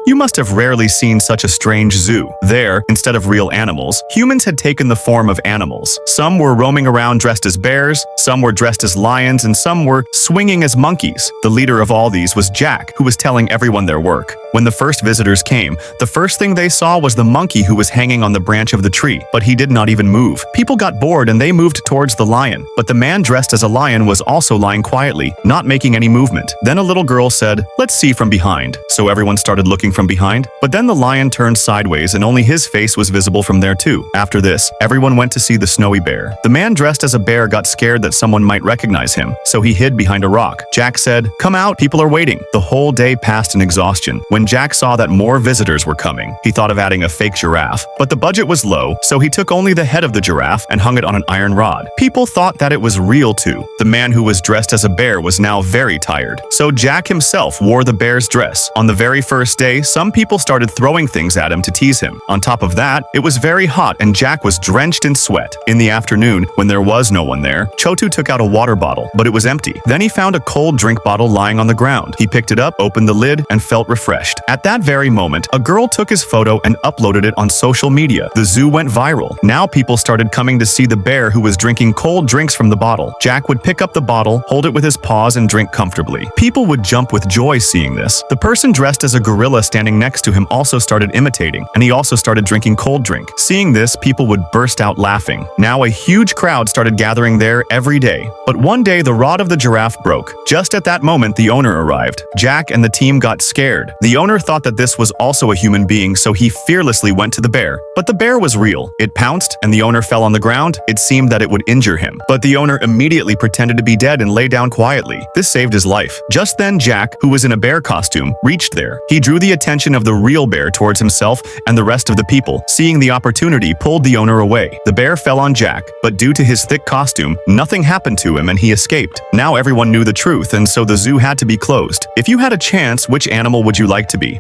You must have rarely seen such a strange zoo. There, instead of real animals, humans had taken the form of animals. Some were roaming around dressed as bears, some were dressed as lions, and some were swinging as monkeys. The leader of all these was Jack, who was telling everyone their work. When the first visitors came, the first thing they saw was the monkey who was hanging on the branch of the tree, but he did not even move. People got bored and they moved towards the lion, but the man dressed as a lion was also lying quietly, not making any movement. Then a little girl said, "Let's see from behind." So everyone started looking from behind, but then the lion turned sideways and only his face was visible from there too. After this, everyone went to see the snowy bear. The man dressed as a bear got scared that someone might recognize him, so he hid behind a rock. Jack said, "Come out, people are waiting." The whole day passed in exhaustion. When Jack saw that more visitors were coming, he thought of adding a fake giraffe, but the budget was low, so he took only the head of the giraffe and hung it on an iron rod. People thought that it was real too. The man who was dressed as a bear was now very tired, so Jack himself wore the bear's dress. On the very first day, some people started throwing things at him to tease him. On top of that, it was very hot and Jack was drenched in sweat. In the afternoon, when there was no one there, Chotu took out a water bottle, but it was empty. Then he found a cold drink bottle lying on the ground. He picked it up, opened the lid, and felt refreshed. At that very moment, a girl took his photo and uploaded it on social media. The zoo went viral. Now people started coming to see the bear who was drinking cold drinks from the bottle. Jack would pick up the bottle, hold it with his paws, and drink comfortably. People would jump with joy seeing this. The person dressed as a gorilla standing next to him also started imitating, and he also started drinking cold drink. Seeing this, people would burst out laughing. Now a huge crowd started gathering there every day. But one day, the rod of the giraffe broke. Just at that moment, the owner arrived. Jack and the team got scared. The owner thought that this was also a human being, so he fearlessly went to the bear. But the bear was real. It pounced, and the owner fell on the ground. It seemed that it would injure him. But the owner immediately pretended to be dead and lay down quietly. This saved his life. Just then, Jack, who was in a bear costume, reached there. He drew the attention of the real bear towards himself, and the rest of the people, seeing the opportunity, pulled the owner away. The bear fell on Jack, but due to his thick costume, nothing happened to him and he escaped. Now everyone knew the truth, and so the zoo had to be closed. If you had a chance, which animal would you like to be?